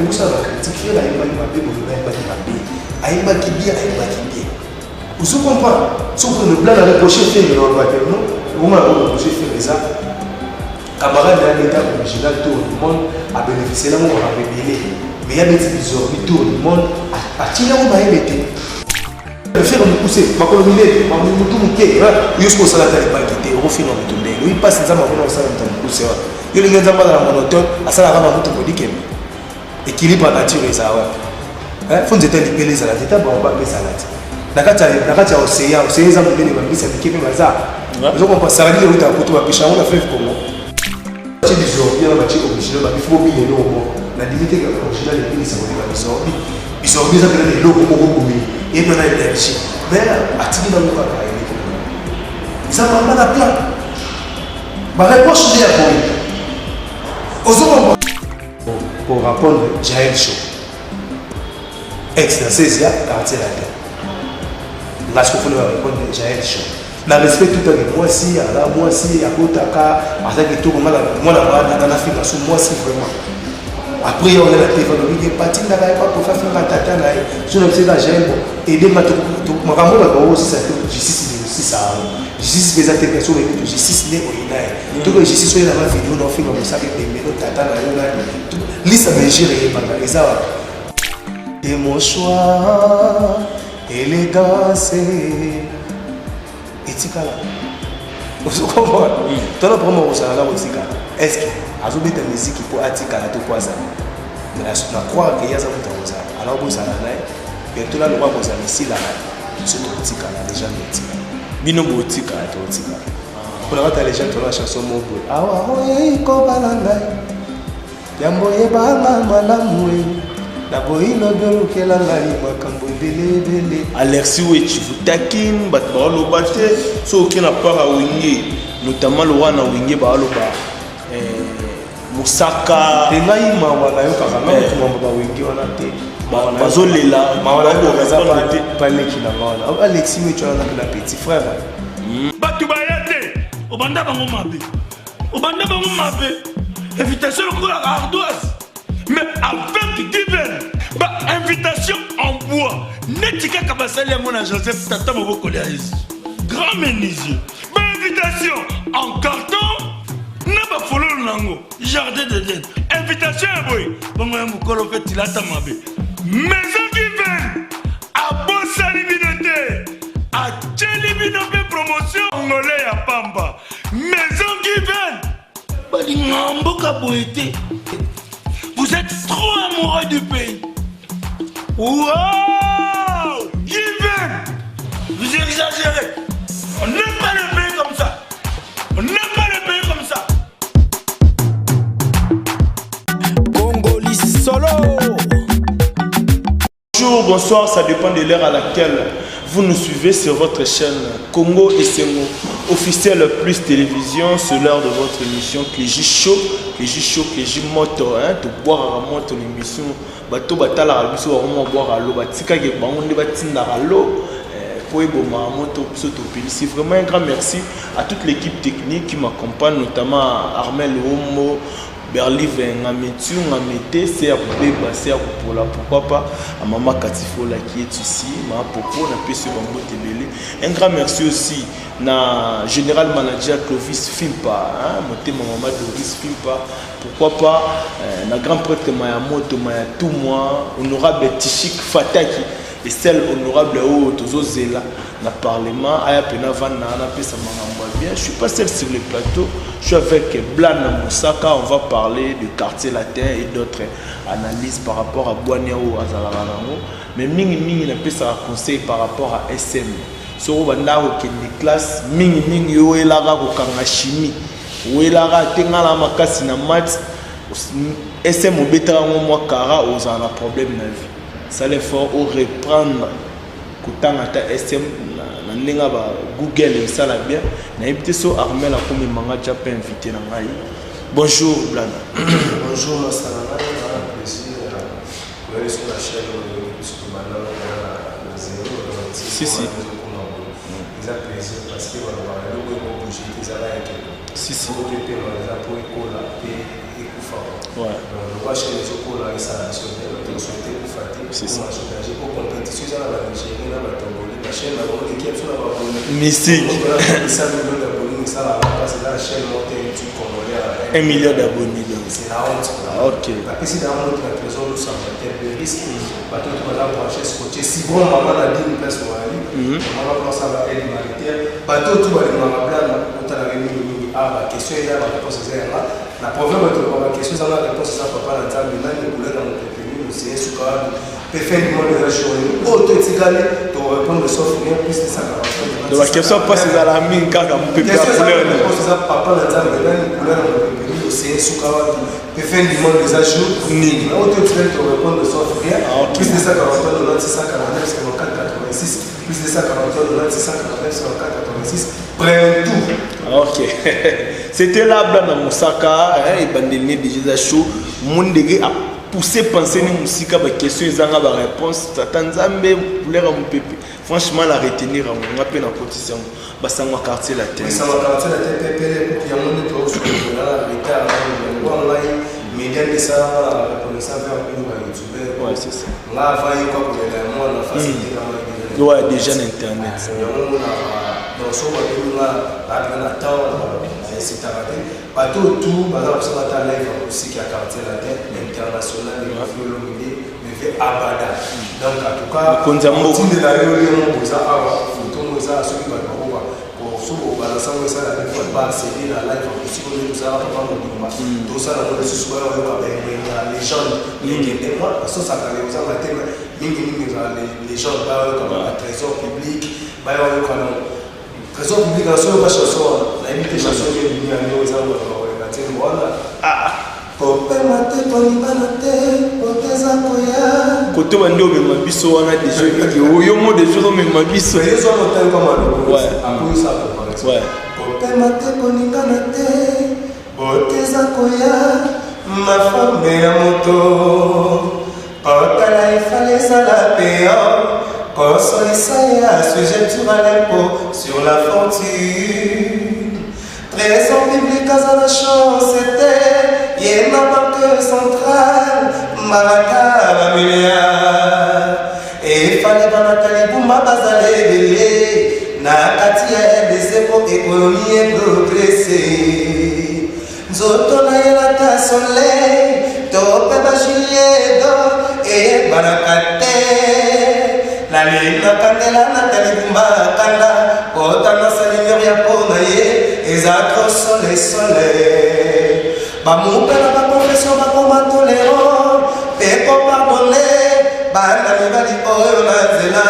tout ça va critiquer la image m'a bien qui bien vous comprenez sauf que le plan à reprocher fait le non on m'a reproché faire ça camarade de l'état original tout le monde a bénéficié là on a révélé mais il y a des bizarres tout le monde a tiré on m'a aidé le faire nous pousser ma colonie ma mutu muke jusqu'au salaire de pas quitter au final on tombe il passe ça ma on ça on pousser yo linga nzamba na monotone asala kama mutu kodike équilibre nature ça ouais faut nzete libele za la teta ba ba pesa la nakati ya océan za mbele ba bisa bikipe baza zo ko pasara ile uta kutu ba pisha on a fait Congo c'est du jour bien ba chiko bishilo ba bifo bi no mo na limite ka original et puis ça va ba bisobi bisobi za kele lo ko ko mi et puis na énergie mais atiki na mo ka ile ça va pas la plan ba réponse de ya pour répondre Jaël Show ex-Nassezia quartier la terre là ce qu'il faut répondre Jaël Show na respect tout à moi si à Kotaka avec tout moi la fille sur moi si vraiment après on est la téléphone il est parti là pas pour faire un tata là je ne sais pas Jaël aider ma tout ma maman là aussi ça justice aussi ça justice des interventions mais justice n'est pas tout que justice soit dans la vidéo non fait comme ça avec des méthodes tata là liste à gérer par les ça de mon choix élégance etikala usukomba tona promo usala usika est-ce que azobeta musique pour atikala to kwa ça na croire que yaza mutaoza alors bo sala na et tout là le roi boza ici là c'est etikala déjà etikala bino bo etikala to etikala pour la bataille les gens la chanson mobo awa oye ko balanga yambo yebanga malamu Alexis Wechi vous taquine bat ba lo batte so qui n'a pas à wingi notamment le wana wingi ba lo ba Musaka tengai ma wala yo kaka na ko ba wingi wana te bazolela ma wala ko kaza pa leki na wala Alexis Wechi wana na petit frère batu bayate obanda bango mabe invitation ko la ardoise mais avec Given, invitation en bois. Netika Kabasali à mon Joseph Tata Moboko Léaïs. Grand menuisier. Invitation en carton. N'a pas follow Nango. Jardin de Dène. Invitation à boy. Bon, moi, mon colo fait il a tamabé. Maison Given. À Bossa Libinoté. À Tchelibinoté promotion. Angolais à Pamba. Maison Given. Badingambo Kaboété. Vous êtes trop amoureux du pays. Wow! Given! Vous exagérez. On n'aime pas le pays comme ça. On n'aime pas le pays comme ça. Congolis solo. Bonjour, bonsoir, ça dépend de l'heure à laquelle vous nous suivez sur votre chaîne Congo et Sengo, officiel plus télévision, c'est l'heure de votre émission Clégie Show, Clégie Moto, de boire à moto l'émission, bateau batala à l'eau, on va boire à l'eau, batika qui est bon, on va tinda à l'eau, pour éboma moto, c'est vraiment un grand merci à toute l'équipe technique qui m'accompagne, notamment Armel Homo, Berlive Ngametu, Ngamete, CRB, CRB, pourquoi pas à Maman Katifola qui est ici, ma Popo, na PC Bambo Tebele. Un grand merci aussi na Général Manager Clovis Fimpa, monté Maman Clovis Fimpa, pourquoi pas na grand prêtre Mayamoto, Mayatouma, honorable Tichik Fataki. Et celle honorable Tozo Zela, na parlement, Aya Pena Van Nana, bien. Je ne suis pas seul sur le plateau, je suis avec Blana Moussaka, on va parler du quartier latin et d'autres analyses par rapport à Boaniao, à Zalarango. Mais Mingi n'a pas ça conseil par rapport à SM. So, on va dans les classes, Mingi, yo est là, au chimie, ou est là, tenga la makasi na maths, SM au bétara, moi, Kara, aux en a problème dans la vie. Ça l'effort au reprendre Koutangata SM na nenga ba Google ça la bien na invité so Armel comme manga déjà pas invité na ngai. Bonjour Blana. Bonjour Masana, plaisir pour aller sur la chaîne sur Malala si ça plaisir parce que voilà le logo est obligé de ça là et que si pour que tu me ça pour école et kufa ouais le watch les écoles là ça sur le souhaiter pour fatigue pour marcher pour compétition ça là Nigeria là ba tongoli la chaîne là on équipe sur la ba mystique ça millions d'abonnés ça là parce que la chaîne monte YouTube congolais à 1 million d'abonnés c'est la honte ok parce que c'est dans notre trésor nous sommes des risques bateau tout va brancher scotché si bon maman a dit une place pour aller maman pense à l'aide humanitaire bateau tout va les maman blanc on t'a la la question est là la réponse est là la problème est la question c'est la réponse ça papa la table là le couleur dans notre pays c'est ce qu'on peut faire du monde de la journée auto étigalé pour répondre sauf rien plus de ça donc la question passe à la mine car on peut pas couleur ça papa la table là le couleur dans notre pays c'est ce qu'on peut faire du monde des ajouts ni auto étigalé pour répondre sauf rien plus de ça 43 649 54 86 plus de ça 43 649 54 86 près tout ok c'était là dans Moussaka et bandelier déjà chaud monde a poussé penser ni musika ba question ezanga ba réponse tanzambe couleur mon pépé franchement la retenir on a peine en compétition basangwa quartier la tête ça va quartier la tête pépé pour y a monde to sur la retard online médias de ça reconnaissance vers nous ba YouTube ouais c'est ça là va y quoi pour les moi la facilité ouais déjà internet donc so ba là la temps c'est arrêté bateau tout bazar ça va live aussi qui a quartier la tête international de l'Olomide mais abada donc en tout cas konzambo tinde la yo mo za awa photo mo za so ki ba ko pour so ba ça mo ça la fois ba c'est la live aussi ko tout ça pas mo dimba tout ça la mo se soir on va la légende et moi ça ça quand vous avez thème mingi les gens ba comme un trésor public ba yo comme trésor public en soi pas chanson la limite chanson qui est venue à nous ça on va dire voilà côté wande obema biso wana déjà yo mo déjà obema biso les hommes ont comme ouais après ça ouais côté maté koningana te boteza koya ma femme ya moto kotala ifale sala peo konsolisa ya sujet sur l'impôt sur la fortune trésor public à la chance c'était et ma banque centrale, Maraka, ma milliard. Et il fallait pas Nathalie pour ma base à l'éveiller. Nakatia des époques économie et progresser. Zotona et la tasse soleil, tope bachier d'or et barakate. La ligne candela Nathalie Bumba Kanda, Otana Salimia Ponaye, et Zakro soleil. Bamupela ba confession ba koma tolérant peko pardonner bana mibali oyo na zela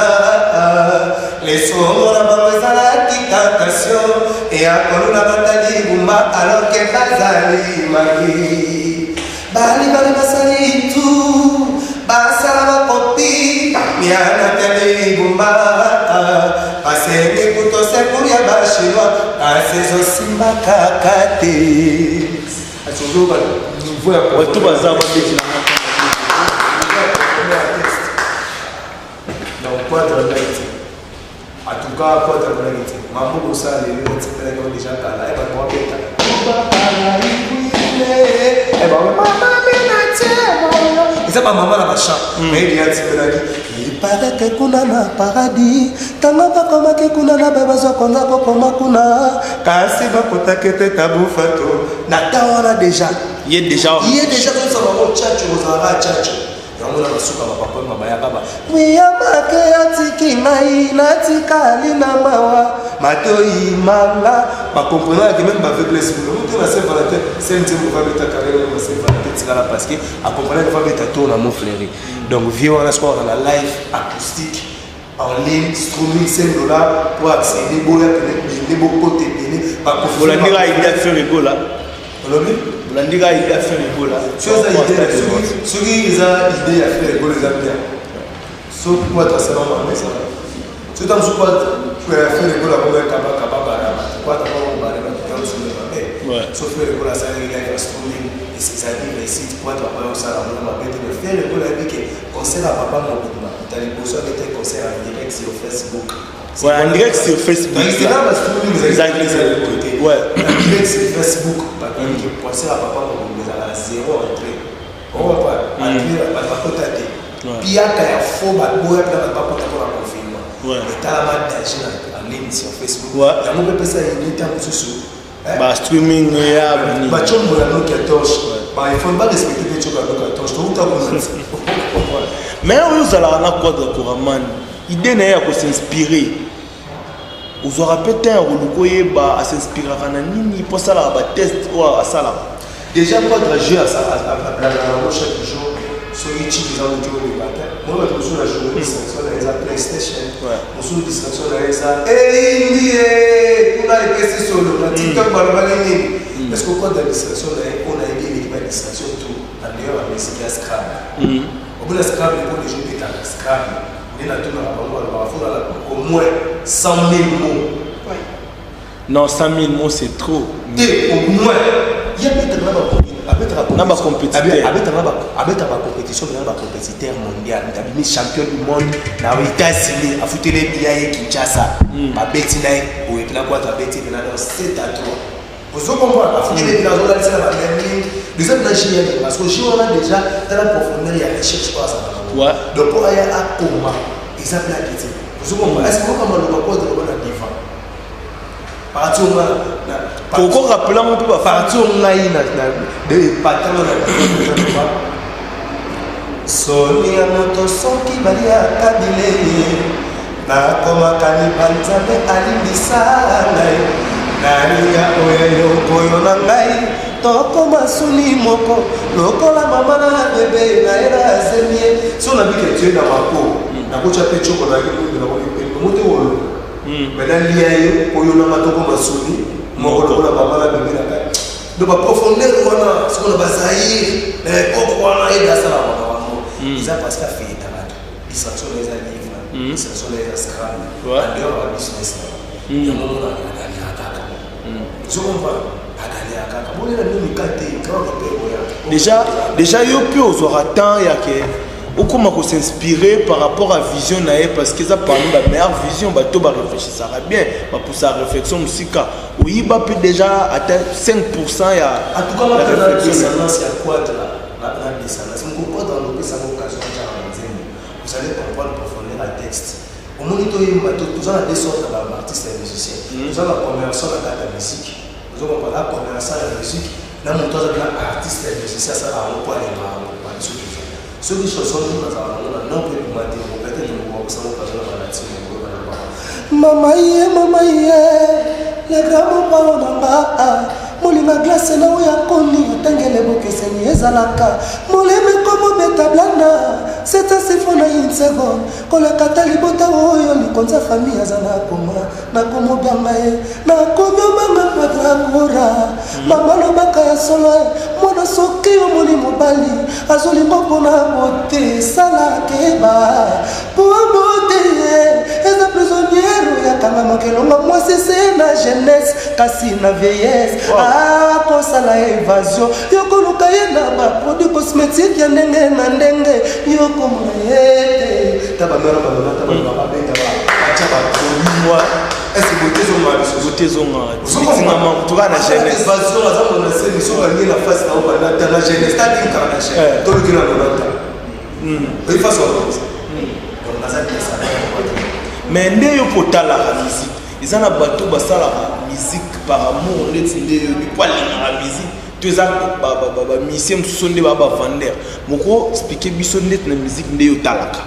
les somos na bameza la tentation et akoluna batali bumba alors que bazali maki bali bali basali tout basala ba kopi miana tele bumba pasenge kuto se kuria ba chinois asezo simba kakate tout bazar va dire donc quoi de réalité en tout cas quoi de réalité maman ça les gens déjà là et pas moi bêta et bah maman et ça maman la machin mais il y a un petit peu là il paraît que kuna na paradis tanga pa koma ke kuna na beba zo konza ko koma kuna kasi ba kotakete tabu fato na tawana déjà il est déjà comme ça va tchatcho ozara tchatcho yango na basuka ba papa mabaya baba wiyamake atiki ngai natikali na mawa matoi manga ba comprendre que même avec les mots tout la Saint-Valentin c'est un type va mettre carré la Saint-Valentin tigala parce que a comprendre que va mettre tourner mon fleury donc vieux on a sport dans la live acoustique en ligne streaming $5 pour accéder boya que les beaux côtés bien pas pour la ndira il a fait rigolo là olobi la ndira il a fait rigolo là chose à idée ceux qui ils a idée à faire rigolo les amis so moi ta c'est normal mais ça c'est dans ce quoi pour faire rigolo pour être capable quoi ta pas on va aller dans ce ouais so faire rigolo ça il a streaming ces amis réussissent pour être papa au salon, on m'a fait le coup la vie que concert à papa mon bébé, tu as les besoins de tes concerts en direct sur Facebook. Ouais, en direct sur Facebook. C'est là parce que vous avez côté. Ouais. En direct sur Facebook, concert à papa mon bébé, à zéro entrée. On va pas entrer à papa côté. Puis il y a un faux bateau, il y a pas côté pour la confinement. Et tu as la main d'agir en ligne sur Facebook. Il y a mon bébé, ça il est un peu sous. Bah streaming ya bah tu vois la Nokia torche bah il faut pas respecter les choses la Nokia torche tout le temps mais vous allez en quoi de Koraman idée n'est pas s'inspirer vous aurez peut-être un rôle bah à s'inspirer à nini pour ça là bah test ou à ça là déjà pour jeu à ça à la chaque jour sur YouTube ils ont joué le matin moi je suis la journée sur la PlayStation je suis distraction là ça et on a les PC sur le TikTok est-ce que quand la distraction là on a aidé l'équipe à distraction tout en dehors avec ce qu'il y a Scrabble au bout de Scrabble pour les jeux de Scrabble il y a tout au moins 100 000 mots non 100 000 mots c'est trop et au moins il y a peut-être la compétition compétiteur mondial d'abimi champion du monde na États-Unis a foutu les billets Kinshasa ba beti na ou et là quoi ta beti na 7 à 3 vous comprenez a foutu les billets là c'est la même les autres nageurs parce que je on a déjà dans la profondeur il y a recherche pas ça donc pour aller à Coma exemple là qui vous comprenez est-ce que comment le rapport de la diva partout pourquoi rappeler mon peu partout on a une de patron na Sonia moto soki balia kabile na koma kanibal nzambe alimbisa ngai nalinga oyo koyo na ngai tokoma suni moko lokola mama na bebe na era azemie so na bike tu na mako na kocha pe choko na kitu na moto wolo maintenant lia yo koyo na matoko masuni moko lokola mama na bebe na ngai de ba profondeur wana so na bazaïr koko wana ida sala ils ont parce qu'à faire distraction les livres distraction les scram en dehors de business il y a un moment à gagner à kaka je comprends à gagner à kaka bon il a mis kate grand déjà yo peu aux aura temps il y a que ou comment qu'on s'inspirer par rapport à vision naé parce que ça parmi la meilleure vision bah tout va réfléchir ça va bien bah pour sa réflexion musicale oui bah peut déjà atteindre 5% il y a en tout cas la réflexion il y a quoi là la descendance vous comprenez dans l'occasion vous allez comprendre profondément le texte au moment où nous avons des sortes d'artistes et musiciens nous avons la commerçant de la musique nous avons la commerçant de la musique nous avons l'artiste et musicien ça va en quoi les marques ceux qui sont nous avons non plus matin peut-être nous avons ça mama ye les grands parents molinga glace na oya koni otangele bokeseni ezalaka moleme komo betablana c'est un siphon une seconde koleka talibota oyo likonza famille azana koma na komo banga e na komo banga patragora mama lobaka ya solo mwana soki omoni mobali azolinga mpona bote sala keba po bote eza prisonnière yakanga makelonga mwasi se na jeunesse kasi na vieillesse kosala évasion yokoluka ye na baproduit cosmétique ya ndenge na ndenge yokomona ye te ta bamera balona ta babenga batia baproduit est-ce que beauté zonga tingama tuka na jeunesse évasion azamona se miso bangi na face na obana ta na jeunesse ta tinka na jeunesse to lukina lonata il faut ça donc nazali ça mais nde yo potala la musique ils en a bateau basala musique par amour les poils la musique deux ans musicien sonde baba vendeur moko expliquer biso net na musique nde yo talaka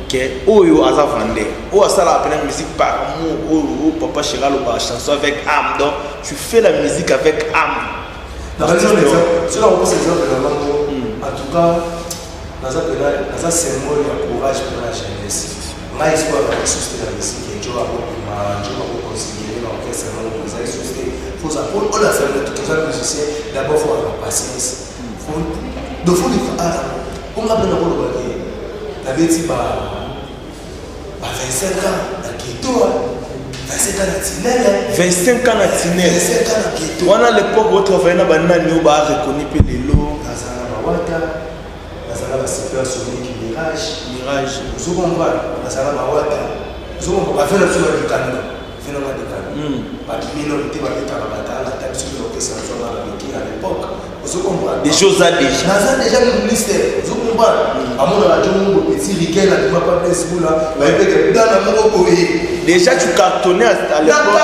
que oyo aza vendeur o asala la musique par amour o papa Chiralo ba chanson avec âme donc tu fais la musique avec âme la raison c'est là on pose exemple en tout cas dans un symbole de courage pour la jeunesse mais espoir de susciter la musique et Joe a considéré l'orchestre vous avez suscité faut apprendre on a fait le tout ça musicien d'abord faut avoir patience faut de faut dire on a besoin de regarder la bêtise bah 25 ans à Quito 25 ans à Tinel 25 ans à Tinel on a l'époque où travailler na banana ni ba reconnu pe lelo Wata, Nazala Super Sonic Mirage. Vous comprenez, Nazala Wata. Vous comprenez, faire le tour du canon. Finalement, du canon. Parce que minorité va être à la bataille, la table sur l'orchestre national à l'époque. Vous comprenez. Des choses à déjà. Nazala déjà le ministère. Vous comprenez. À mon avis, mon petit Riquel, la débat pas place pour là. Dans la mon déjà tu cartonnais à l'époque.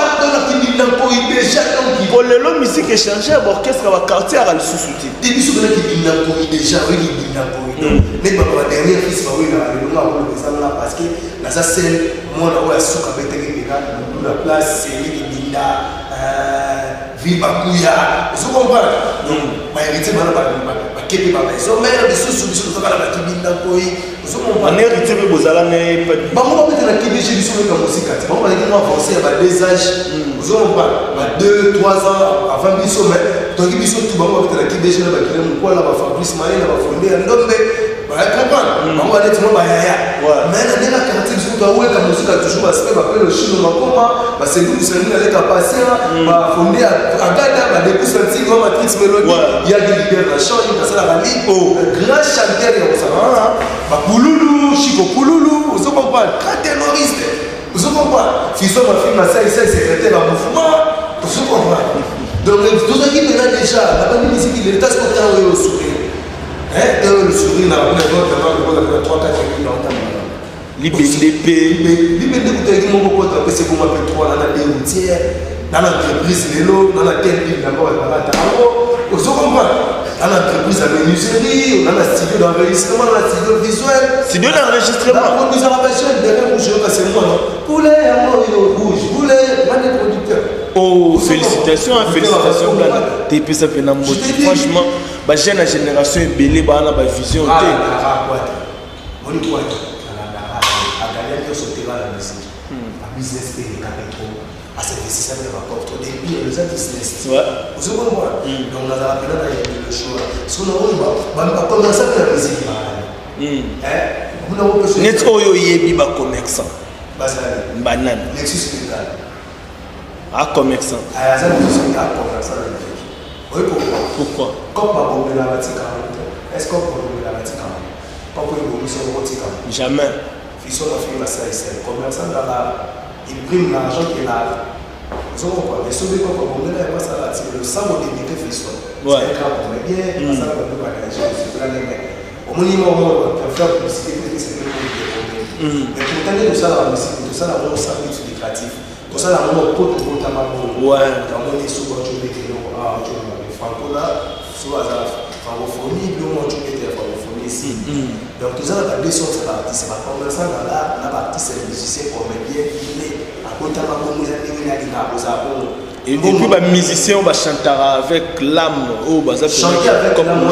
Pour le long musique échangée à l'orchestre à quartier à l'Soussouti. Des bisous qui disent déjà, oui, qui disent mais ma dernière fils, oui, parce que dans sa scène, moi, on a su la place, c'est lui qui dit Vibakouya. Vous comprenez? Donc, ma héritier, ma képi, ma maison, mais les sous-sous, on est héritier de Bozala, mais pas de. Maman, on va mettre la képi, j'ai vu sur la musique. On va dire qu'on va avancer à 2 âges. Vous comprenez? 2, 3 ans avant Bissot, mais donc Bissot, tout le monde va mettre la képi, j'ai vu quoi là, Fabrice Maï, là, va fonder un homme. Vous comprenez? On va dire que mais la quartier, vous avez la musique a toujours aspect, le chino, c'est nous qui sommes allés à passer, fonder à Gada, depuis ce grand matrix mélodie, il y a des leaders dans le chant, il y a la rallye, grand chanteur, Pouloulou, Chico Pouloulou, vous comprenez? Grand terroriste, vous comprenez? Fils de ma fille, ma sœur, secrétaire à mouvement, vous comprenez? Donc, tout ce qui est là déjà, la musique, il est à ce qu'on a au sourire. Le sourire, on a 3-4 libéré, c'est comme on 3 dans la routière, dans l'entreprise, dans la telle ville, d'abord, vous comprenez? Dans l'entreprise à menuiserie, dans la studio d'enregistrement, dans la studio visuel. Studio d'enregistrement. La production à la machine, derrière rouge, c'est moi, non? Poulet, rouge, poulet, pas de producteur. Oh, félicitations, félicitations, TP ça fait un mot. Franchement, la jeune génération est belle, elle a une vision. Business pays trop à cette décision de rapport au début les business vous comprenez donc on a appelé le choix ce qu'on a commencé à faire la musique net oyo yebi ba commerçant bazali banane Nexus Pétal commerçant ça nous a commerçant oui pourquoi comme pas pour la batika est-ce qu'on peut la batika pas pour le mission rotika jamais ils sont affaires à ça ici commerçant dans la il prime l'argent qu'il a. Vous comprenez? Mais ce qu'on peut comprendre, c'est le sang au début de l'histoire. C'est un cas pour les biens, ça va nous bagager, c'est plein de mecs. Au minimum, on va faire publicité, c'est le problème. Mais pour tenter de ça, la musique, tout ça, la musique, c'est du créatif. Tout ça, la musique, pour tout le monde, quand on est sous votre métier, franco là, sous la francophonie, nous, on est la francophonie ici. Donc, tout ça, la blessure, c'est l'artiste, c'est pas comme ça, là, l'artiste, c'est le musicien, pour mettre bien, et puis les musiciens on va chanter avec l'âme ou chanter avec l'âme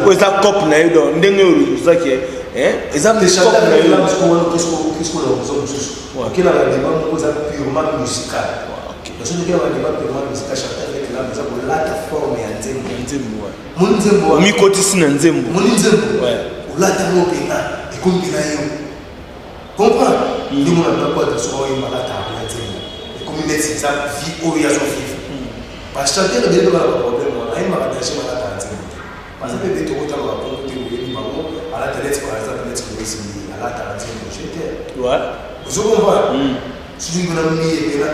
ou ça cop na yo ndenge ça qui est exemple chanter avec l'âme qu'est-ce qu'on a besoin de qui la débat purement musical parce que le débat purement musical chanter avec l'âme ça pour la forme et nzembo mon nzembo mi kotisi na nzembo mon nzembo ou la tango pena et comme pena yo comprends ndi mon na pas de so yo malata c'est ça vie où il y a son vivre parce que chanter le début de la problème on a une maladie à la tante parce que les tout autant va compter le numéro à la télé par exemple let's go ici à la tante j'étais vous comprenez si vous n'avez mis là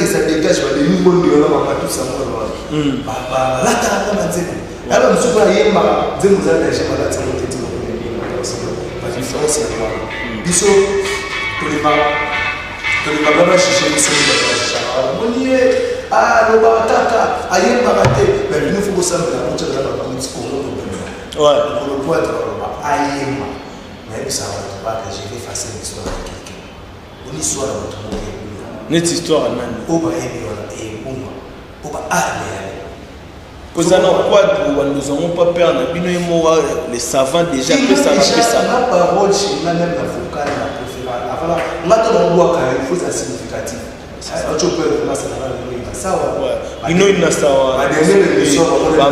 ça dégage les nouveaux tout ça la tante alors, je suis allé à la différence c'est que Bissot, tous les babas cherchent les seuls ah, le batata, aïe, baraté, mais il faut que ça me la montre de la politique pour le poids de la aïe, mais ça va pas que je vais faire une histoire de quelqu'un. Une histoire de votre monde. Une histoire à Nani. Au bas, et au bas, nous n'avons pas peur, les savants déjà que ça va faire ça. La parole chez nous, même la vocale, la préférence. Maintenant, on voit qu'il faut ça significatif.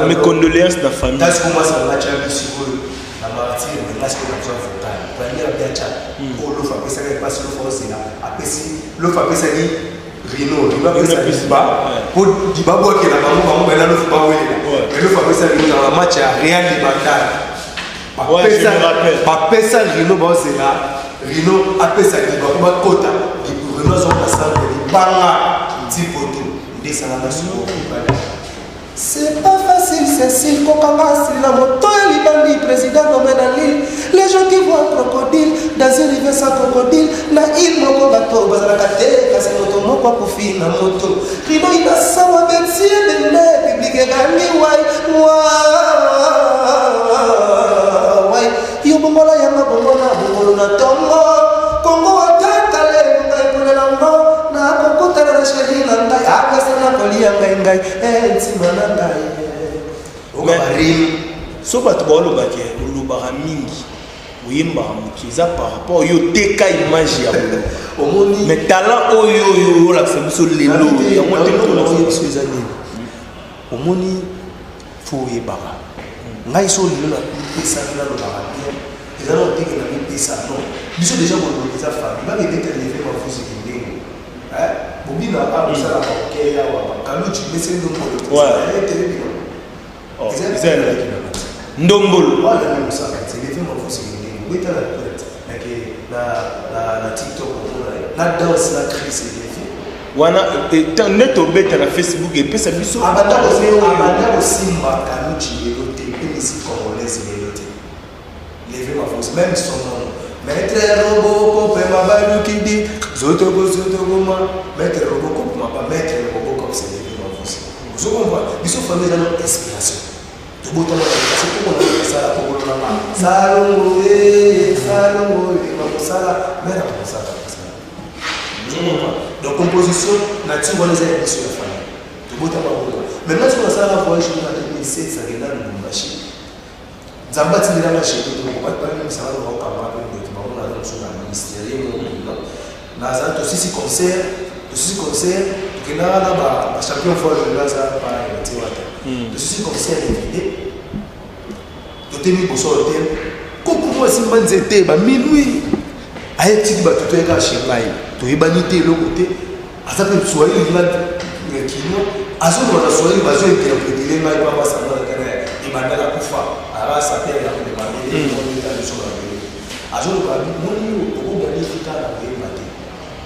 Mes condoléances de la famille. partir de là, c'est que besoin vocal. Premier bien chat. Pour l'eau, après ça, il passe l'eau c'est là. Après si l'eau après ça dit Rino, il va après ça dit bas. Pour du babo qui est là, maman, mais là l'eau pas où il est. Mais l'eau après ça dit dans le match à Real de Bandar. Ouais, je me rappelle. Après ça Rino c'est là. Rino après ça dit babo kota. Rino sont passés de banga petit poteau. Descend là sur le c'est pas facile, c'est Kokanga, c'est la moto et l'Ibandi, président domaine à l'île. Les gens qui voient un crocodile dans une rivière sans crocodile, la île moko bateau, bazalakate, casse moto moko kufi na moto. Rino ina sawa betsi de ne public gani wai. Yo bongola yanga bongola na tongo. Kongo ataka le ngai pole lango na kokota na sheri na ngai akasana kolia ngai ntima na ngai. So bato balobaki olobaka mingi oyembaka moki eza par rapport oyo teka image ya bolo mais talent oyo olakisa biso lelo yango te biso eza nini omoni fo oyebaka ngai so lelo napesaki nalobaka bien eza na oteke na mipesa non biso déjà bolobaka eza famille babebeta lefe mafusiki ndenge bobina abosalaka okeya wa kaluci meseli nomolo Ndombolo. Voilà, c'est les films en français. Oui, tu as la TikTok, la danse, la crise, c'est les films. Wana net obeta na Facebook et puis ça biso. Abanda aussi Makaluchi et l'autre et musique congolaise et l'autre. Les films en français, même son nom. Maître Robocop et Mabadou qui dit Zotogo Zotogoma, Maître Robocop, Maître Robocop, c'est les films en français. Vous comprenez? Ils sont formés dans notre inspiration. C'est pour ça pour salongo donc composition nature on les a mis sur la famille tout beau temps maintenant sur ça la voyage en 2007 ça vient dans le marché Zamba tindira marché donc on va pas même ça va au Cameroun on a dans sur la ministériel na za to sisi concert que là là champion fois de là ça pas été wata to sisi concert invité to temi pour sortir coucou moi si manzete ba minuit ayeti ba tout eka shingai to ibanité le côté azape swahili là kino azo na swahili bazo interpréter ngai pa ba sana kana ibandala kufa ara sa pe ya de mabele on est dans sur la vie azo ba moni o ba ni fita la pe mate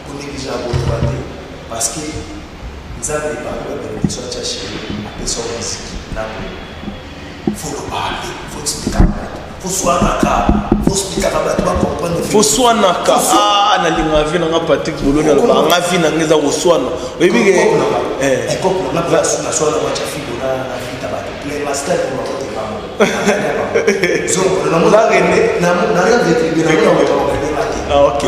ko néglige à boîte parce que nous avons parlé de l'émission de Tchaché, la personne ici, il faut le parler, il faut expliquer, il faut soit naka, il faut expliquer, tu vas comprendre. Il faut soit naka, ah, na linga vie na Patrick Bologna, na vie na ngeza oswana. Oui oui. Couple na place na soit na match fibo na vie tabato. Les master pour ma côté pas. Donc na rené na rien de na ah ok.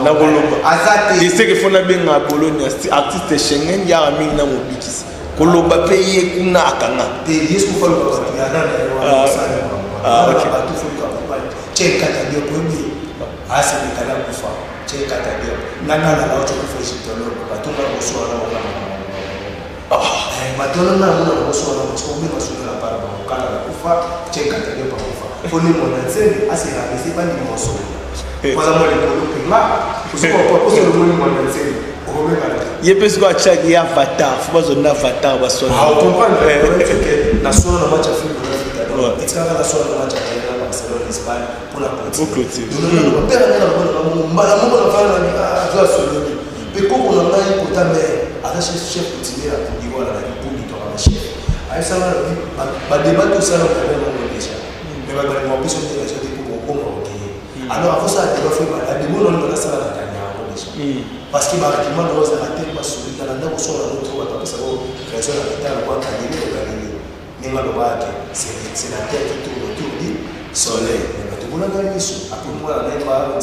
Na bolomba. Azate. Il sait que faut na benga Bologna artiste Schengen ya mingi na mobikisi. Koloba paye kuna akanga. Te yesu ko lo ba ya na ah ok. Check kata dio premier. Asa ni kala kufa. Check kata dio. Nana na auto ko fa shito lo ba tunga ko so na wala. Matona na muna ko so na ko mi maso na para ba kala kufa. Check kata dio pa kufa. Foni mo na tseni asira bisi ba ni moso. Kwa sababu ni kwa kwa le monde monde c'est il peut se voir chaque avatar faut pas on avatar ba so on comprend que la soirée na match à film et ça la soirée na match à Barcelone Espagne pour la clôture non père na mbala mo na fala na joie solo mais comme on a eu pour ta mère attaché chef continuer à dire voilà la pour lui toi chef ay ça ba débat tout ça on a déjà mais ba ba plus on est déjà pour alors avant ça il va faire des mots dans la salle de Kenya parce que bâtiment dans la terre pas sur dans la nord sur la route on va ça création de la terre quoi Kenya mais c'est la terre qui tourne autour du soleil mais tout le monde a mis sur après moi la même pas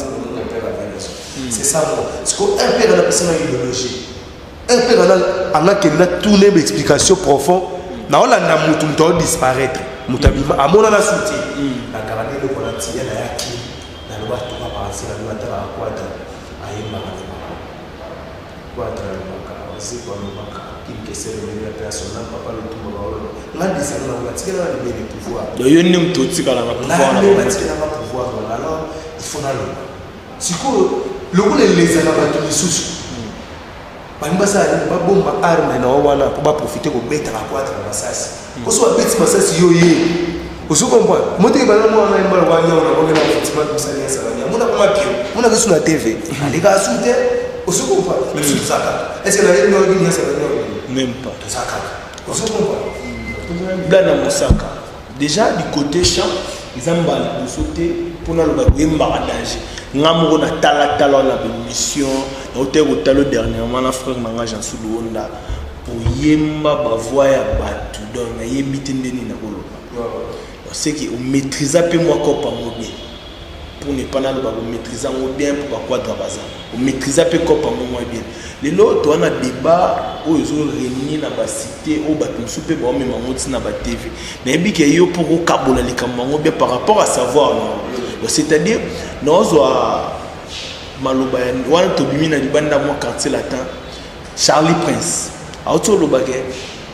c'est ça c'est qu'on un peu dans la personne idéologie un peu dans la que la tourner explication profond na on a mutu mto disparaître mutabima amona na suti na garder le volontiers na yaki watu mapanzi na nataka kwata aima kwata mpaka wasiku mpaka kimkesero ile persona papa le tumba baolo ngadi sana ngatikela ni bele pouvoir yo ni mtu tikala na pouvoir na ngatikela pouvoir alors il faut na loba siko lokola lezaka bato lisusu bangi basala babomba arme na wana po baprofite kobetaka kwatra masasi koso babeti masasi yo ye osukompa mote bana mwana mbala wanya ona bongela fatima musali ya sabania muna kama pio muna kesu na tv alika asute osukompa saka est-ce que la yendo ngini ya sabania même pas saka osukompa Gana Mosaka. Déjà du côté champ, ils ont sauté pour nous le danger. Nous avons la mission. Nous avons dernièrement la frère Manga Jansou Luonda pour yemba bavoya batu donc na yebite ndeni na koloba. C'est que on maîtrise un peu moi copa bien. Pour ne pas maîtriser bien pour quoi travailler. On maîtrise un peu copa moins bien. Les lots, on a débat où ils ont réuni dans la cité, où ils sont même dans la TV. Mais il y a pour bien par rapport à savoir. C'est-à-dire, nous avons quartier latin, Charlie Prince.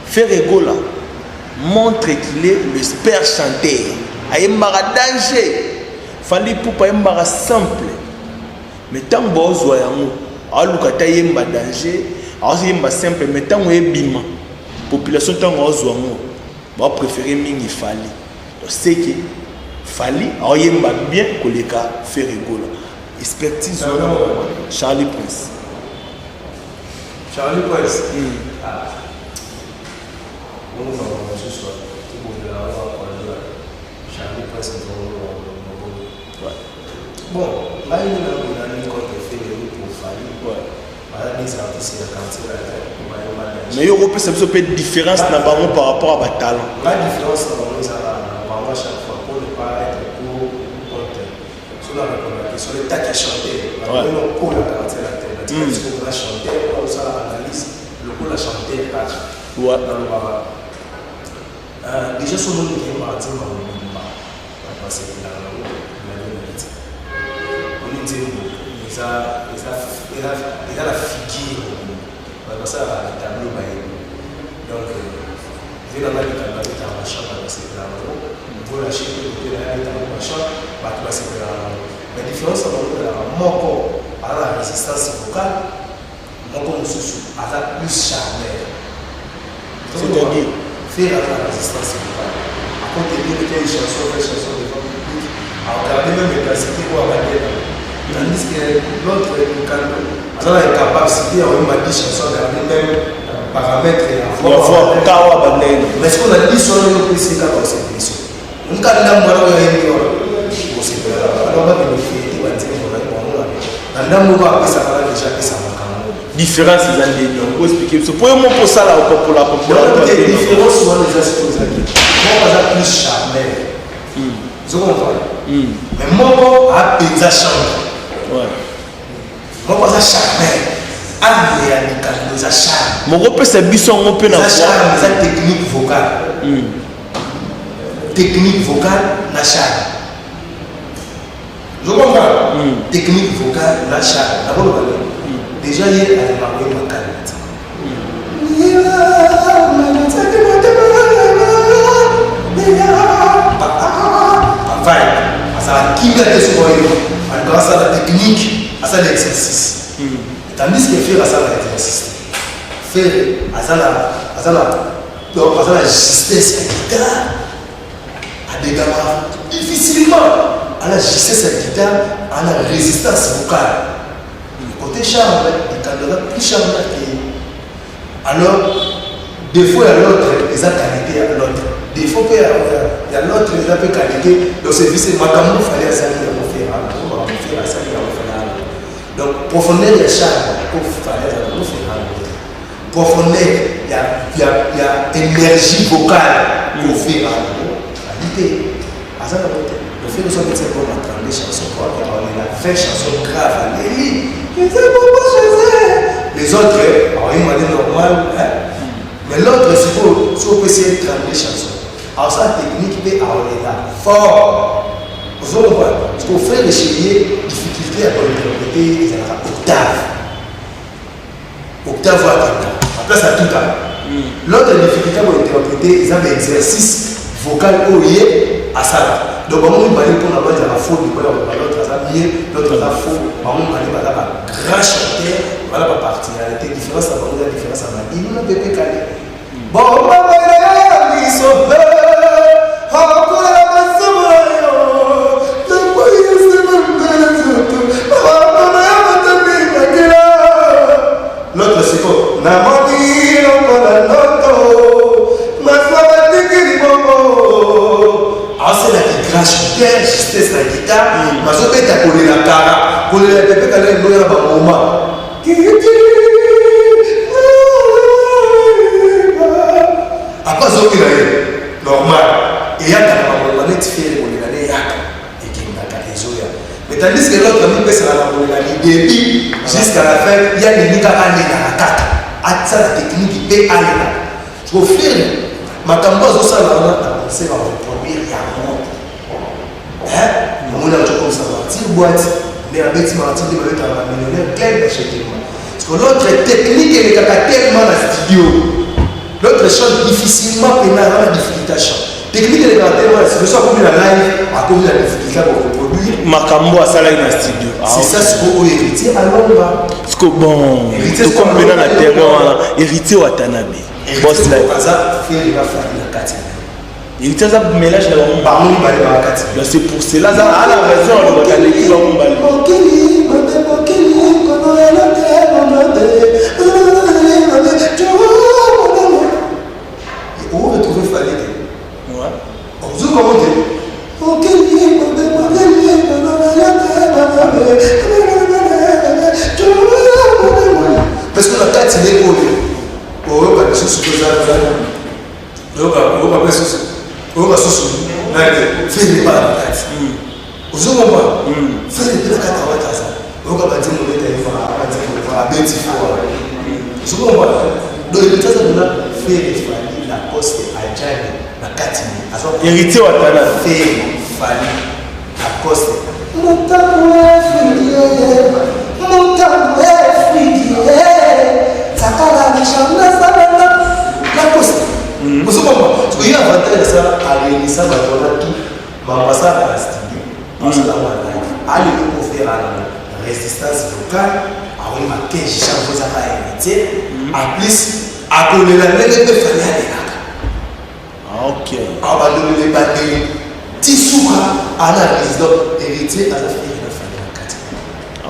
Faire rigoler, montre qu'il est le père chanteur. Il y a un danger. Il fallait pour pas un simple. Mais tant que vous avez alukata yemba danger alors yemba simple mais tant que bima population tant ozwango ba préférer mingi fali donc c'est que fali alors yemba bien koleka faire rigola expertise Charlie Prince Charlie Prince bon là il a une compte fait pour Fali mais il y a une différence par rapport à talent. La différence chaque fois pour ne pas être sur la question de ta qui chanter on pour la quartier la tête on a chanté on ça analyse le coup la chanter déjà son nom qui est parti parce que il a la figure ça le tableau donc il y a la chambre pour la chef de la chambre la différence entre la résistance vocale plus charnel c'est-à-dire faire la résistance vocale à côté de quelle chanson devant le public à regarder même les capacités pour regarder. Tandis que l'autre alors est capable de dire on m'a dit chanson de même paramètres et avoir mais ce qu'on a dit sur le PC quand on s'est dit on a dit moi on alors on va vérifier différence ils ont expliqué ce point pour ça là pour la population différence souvent les aspects moi plus charnel vous comprenez mais moi a paysan chambre moi ça charmé ande ya nikando za charme mon repère c'est bisson on peut la charme za technique vocale na charme je comprends technique vocale na charme d'abord déjà il y a la marque vocale ça qui a des grâce à la technique, à ça l'exercice. Tandis que faire à ça l'exercice, faire à la justesse à la guitare, à des gamins, difficilement à la justesse à la guitare, à la résistance vocale. Côté charme, il y a plus charme que. Alors, des fois, il y a l'autre, les qualité à l'autre. Des fois, il y a l'autre, les a qualité. Donc, c'est vite, madame, il fallait ça. Donc, profondeur, il y a charme, profondeur, il y a énergie vocale pour faire la qualité. Le fait que nous sommes pour entendre des chansons, on a fait chansons graves, les autres, ils m'ont dit normal, mais l'autre, c'est pour essayer de traduire des chansons. Alors, ça, technique, on est là, fort. Vous voyez, parce qu'on fait les chéliers, difficulté à interpréter les octaves. Octave ou octave. En place à tout cas. L'autre difficulté à interpréter, ils ont un exercice vocal au lieu. à ça. Donc, on va aller pour la base de la faute, l'autre a mieux, l'autre a faux, on va aller par là, grand chanteur, voilà la particularité, différence à la différence à ma vie, on a bébé calé. Bon, papa, ils sont là, encore la masse, l'autre c'est quoi? Namoni, c'est la qui crache bien, justesse la guitare, mais ça peut être collé la cara, collé la pépé quand elle est dans le moment. Après ça, il est normal. Et il y a un moment qui fait le et qui n'a pas. Mais tandis que l'autre ami peut se la début jusqu'à la fin, il y a des nids à aller dans la carte. À ça, la technique qui peut aller là. Je veux faire ma campagne de ça, c'est la première monde. Hein? On a comme ça, une boîte, mais avec ce martin, il va être un millionnaire, quel achète moi. Parce que l'autre technique, elle est tellement dans le studio. L'autre chante difficilement, pénalement, difficulté à chanter. Technique, elle est tellement, c'est le soir comme la live, à cause de la difficulté pour reproduire. Makambo à ça là dans le studio. C'est ça, ce qu'on héritier à l'ombre. Parce que bon, tout comme maintenant la terre, héritier Watanabe. Boss là. Il va faire la carte. Il y a un mélange de la Parmi les c'est pour cela, à la raison, on va aller dans le bal. Où retrouver Falide? Ouais. On se comment parce que la carte c'est l'école. On va pas se soucier de ça. On va pas se soucier. On va se soucier. Fais les pas la carte. On se comprend. Fais les deux cartes à la ça. On va pas dire mon état à Betty Ford. On se comprend. Donc il est en train de faire la poste à Djani, la carte. Héritier Watanabe. Fait Fali la poste. La poste. Vous savez pas, parce qu'il y a un avantage de ça à réunir ça dans tout. Mais ça à la studio, on se l'a live. Allez nous faire la résistance locale, à une maquette, j'ai changé ça à héritier. En plus, à coller la lèvre, il fallait aller là. Ok. On va donner les batailles. Tissoura à la résidence héritier à la famille.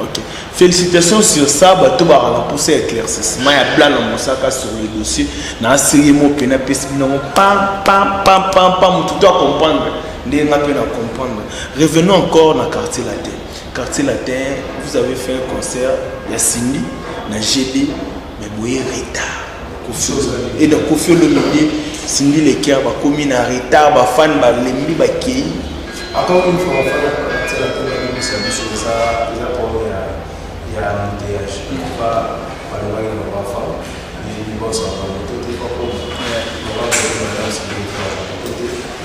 Ok. Félicitations sur ça, tu vas pousser éclaircissement. Il y a plein de choses sur le dossier. Dans la série, il y a tout doit comprendre. Comprendre. Revenons encore dans le quartier latin. Quartier latin, vous avez fait un concert, il y a Cindy, il y a GD, mais vous avez retard. Et donc, au fur et à mesure, Cindy les cœurs, comme il y a un retard, les fans, les membres, les quais. Encore une fois, on va faire la première émission sur ça. Il y a un montage. Il ne faut pas parler de nos enfants. Il va s'en aller. Il va faire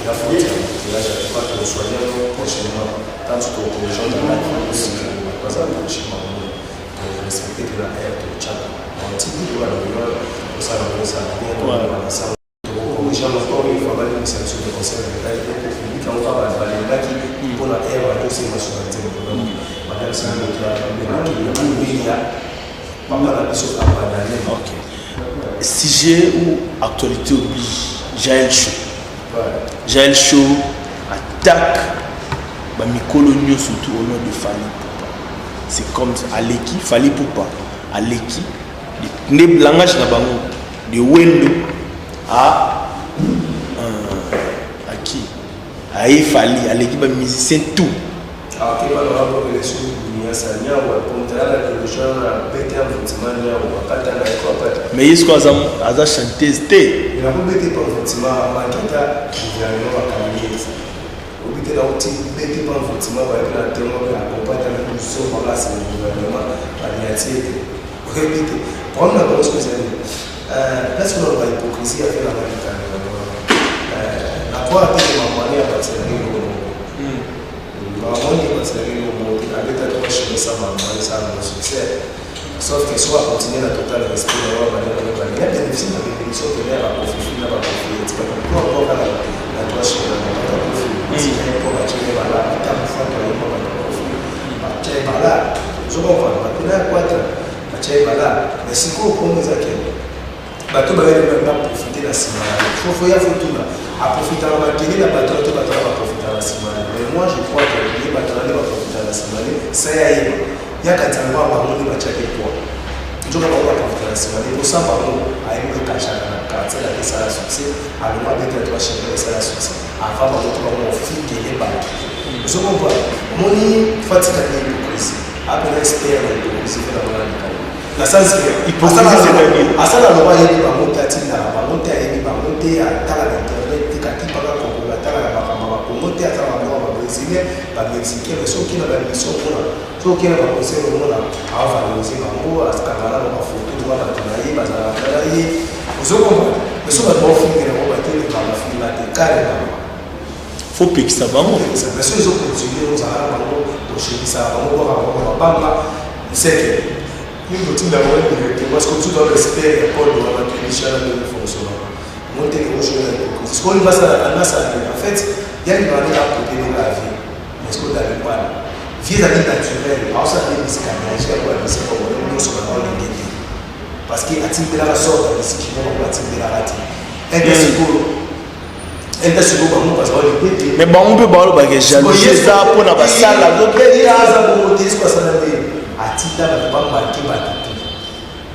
il a faut que je pas que soyons prochainement. Tant que les gens dans la vie aussi, pas à prochainement. Pour respecter la ère de Tchad. On dit que la loi, ça va ça va. Les gens encore une fois, une sélection de conseils de l'État et public, on va aller là qui pour la ère de ces nationalités. Madame Samy qui a sujet ou actualité oblige, Jaël Chaud. Jaël Chaud attaque Mikolo Nyo surtout au nom de Fali Poupa. C'est comme Aleki, Fali Poupa, Aleki, le langage de Wendo à qui? À Fali, Aleki, musicien tout. Mais il y a une chanteuse. Il a pas bêté par effectivement ma guitare qui vient de la camionneuse. Au bout de la route, bêté par effectivement avec la témoin accompagné avec le son par là c'est le gouvernement palliatif. Répétez. Prendre la bonne chose. Est-ce qu'on va hypocrisie avec la guitare? La voix a été demandée à partir de maman est parce qu'elle est au monde, avec ta touche, ça m'a demandé ça à mon succès. Sauf que soit continuer la totale respect de la manière de la manière, il y a des difficiles avec les émissions que l'air a profité, n'a pas profité. Tu vas encore la touche, n'a pas profité. batika pour batika bala tamufa to yo ba batika bala zo ko fa bakuna kwata batika bala mais siko comme ça que bato ba yele ba profiter la semaine faut ya futuna a profiter la matinée la bato to bato ba profiter la semaine mais moi je crois que les bato ba profiter la semaine ça ya katangwa ba mo ba chake kwa njoka ba profiter la semaine pour ça ba mo ayi ko kachana na katsela ke ça succès a le mois de être toi chez ça succès avant ba to ba mo finke ye ba zo ko ba moni fatika ni hypocrisie après espère la hypocrisie de la bonne la sens que hypocrisie c'est-à-dire asala lo ba ye ba mo tatina ba mo ta ye ba mo te a tala internet tikati pa ka ko la tala ba ka ba ko mo te a tala ba ba brésilien ba mexicain mais so qui na ba mission pour so qui na ba conseil au monde a valoriser ba mo a skandala ba photo to ba na ye ba za la ye zo ko mais so ba bo finir ba te ba ba finir la te kare ba faut piquer ça va moi mais so zo continuer on za ba mo to chez ça ba mo ba ba c'est que nous continuons d'avoir une directive parce que tout dans l'esprit et pour nous avoir une échelle de fonctionnement. Monter les choses parce qu'on va ça en fait il y a une manière à côté de la vie mais ce qu'on n'avait pas vie la vie naturelle alors ça fait des scandales j'ai quoi c'est pas bon nous sommes dans le guide parce que attirer la sorte de ce qui vont attirer la rate et bien c'est pour et bien c'est pour nous parce qu'on est mais bon on peut parler de jalousie ça pour na basala donc il y a ça pour monter ce qu'on ça atinda bato bamarke bato te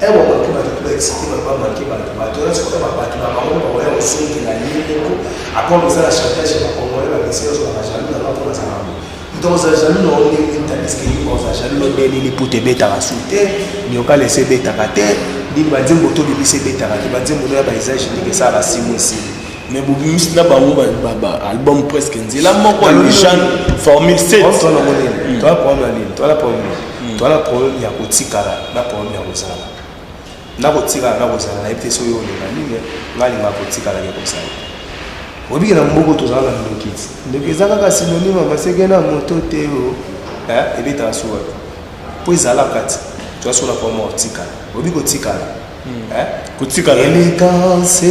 ewa marke bato to excité bato bamarke bato bato oyo soki bato na bango bakoya kosongela ye moko apres kozala chantage ya bakongole bamesi oyo bazala jaloux na mpona azala ngo moto kozala jaloux na onde intaniske kozala jaloux na ondenini puta ebetaka su te nioka lese ebetaka te nini banzembo to bimisi ebetaka te banzembo no ya baisage ndenge esala basimu esili mais bobimisi na bango album presque nzela moko jean formule 7 toala problème na nini toala problème toala problème ya kotikala na problème ya kozala na kotikala na kozala nayebi te soki olinga nini nga linga kotikala ke kozala obiki na mboko tozala na ndokiti ndeko eza kaka synonyme maseke na moto te o ebetaka suwa mpo ezalaka ti toa so na problème ya kotikala obi kotikala kotikala élégance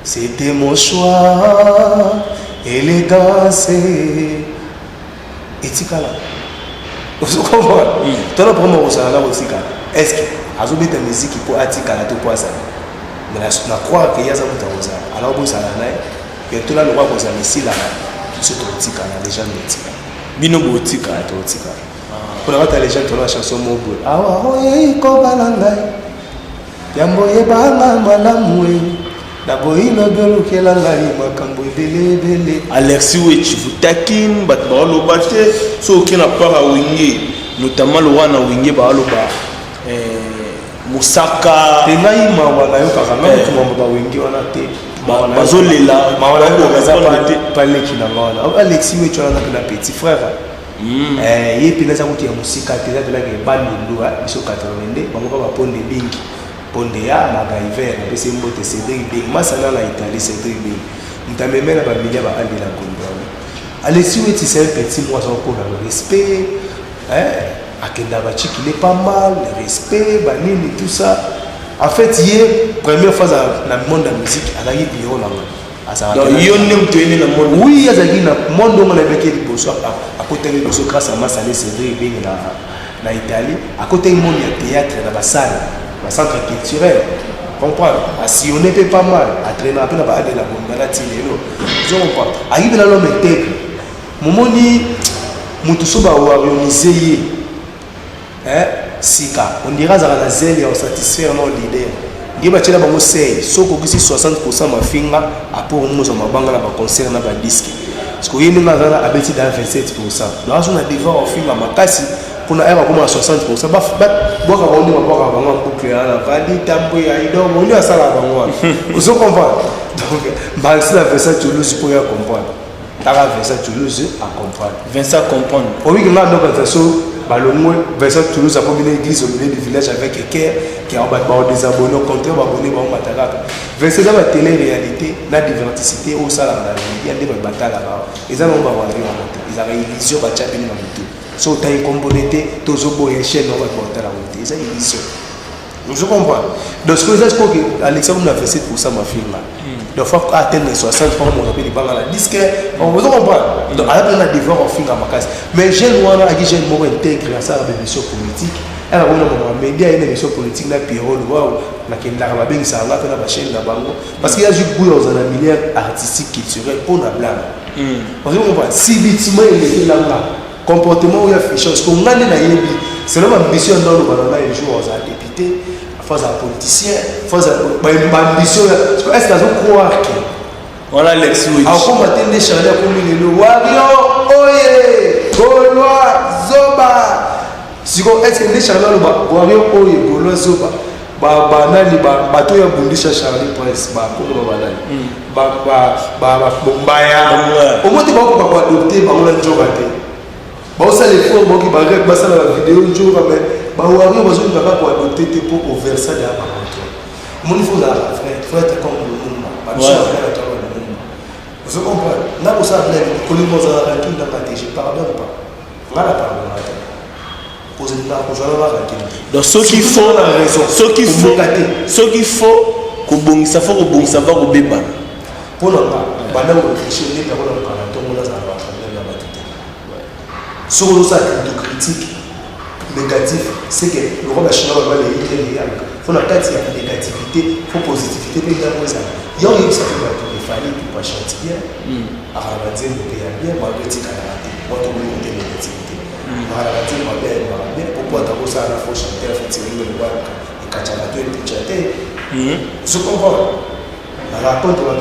c'était mon choix élégance etikala ozokomona tona problème kozala na kotikala est-ce que azobeta musique mpo atikala to mpo azala mais na croire que yaza moto akozala alors bozala naye yetola lokwa kozala esilaka biso tokotikala déjà notikala bino botikala tokotikala mpona bata legend tona chanson moboye awa oyei kobala ngai yambo yebanga malamu e naboyino biolukela ngai makambo ebele Alexis Wechivutakin bato baoloba te soki na part ya wenge notamment le wana wenge baoloba mosaka te ngai mawa nayokaka ngai motu mambo bawenge wana te bazolela paleki na nga wana Alexis Wechi wana na petit frère ye mpena eza kutu ya mosika te eza pelaka ebandundu biso 82 bangoka baponde bingi ponde ya magaiver apesi mbote Cédric Bing masana na Italie Cédric Bing ntameme na bamilia baandela nkondo wana Alexis Wechi c'est un petit mois encore le respect akenda bachiki il est pas mal le respect banini tout ça en fait hier première fois dans le monde de la musique azaki bureau là donc yo nem toyeni na monde oui azaki na monde on a béké liboso à côté de liboso grâce à Massalé Cédric Bing na Italie à côté du monde de théâtre na basale na centre culturel comprendre à sillonner pas mal à traîner un peu na ba de la bondala tilelo je comprends arrive là l'homme était momoni mutu so ba organiser sika on dira za la zeli au satisfaire nos leaders ngiba tshela bango sei soko kisi 60% mafinga apport mozo mabanga na ba concert na ba disque parce que yeni ngazana abeti da 27% donc on a devant au finga makasi kuna era comme 60% ba boka bondi boka bango boucle na vali tambo ya ido moni asala bango vous comprenez donc Vincent Versa Toulouse pour ya comprendre tara Versa Toulouse à comprendre Vincent comprendre oui que là donc Verso balongwe Vincent Toulouse a promené l'église au milieu du village avec quelqu'un qui a des abonnés au contraire abonnés ba mataka Vincent ça va télé réalité na diversité au sala na il y a des batala là ils ont ba wari wa monter ils ont illusion ba tchabini na mutu so taille communauté tozo boye chaîne on va porter la route ils ont illusion Je comprends. Donc, ce que je crois que Alexandre a fait 7% ma film là. Donc, il faut atteindre 60 francs, on appelle les banques là. Disque, on vous comprend. Donc, à la fin, on a des devoirs en film à ma case. Mais j'ai le droit à qui j'ai le mot intégré à ça avec des émissions politiques. Elle a un média, une émission politique, là, Pierrot, là, qui est là, ça va faire la chaîne là-bas. Parce qu'il y a du goût dans un milieu artistique, culturel, on a blâme. Vous comprenez? Si bâtiment il est là, comportement où il y a fiché, parce qu'on a des c'est l'homme ambition dans le banana, il joue aux députés, face à politicien, face à ambition. Est-ce que vous croyez que voilà Alex Witch. alors comment t'es chargé comme le Wario, Oye, Gaulois, Zoba. Si vous êtes chargé le Wario, Oye, Gaulois, Zoba. Banani bato ya bundisha Charlie Prince ba ko banani ba au moins tu vas pas adopter ba on njoka te ba ça les fois ba ki ba rek ba ça la vidéo njoka mais ba Wario ba zo ni pas adopter te pour au versa de ba montre mon il faut la frère être comme le monde ba ça frère toi le monde vous comprenez na pour ça blème ko li mo za la tout dans la je pardonne pas voilà pardon donc ce qu'il faut ça faut que ça va au bébé pour nous bana on réfléchir les paroles en parlant on a ça va problème là bas sur le ça de critique négatif c'est que le roi chinois va les idées faut la tête il y a négativité faut positivité mais dans ça il y a eu ça fait il fallait tout pas chantier à la dire que il y a bien malgré que ça a raté moi tout le monde est négativité à la dire mais pourquoi t'as ça à la fois chanter effectivement le voir et kachana tout et chanter je comprends la raconte on va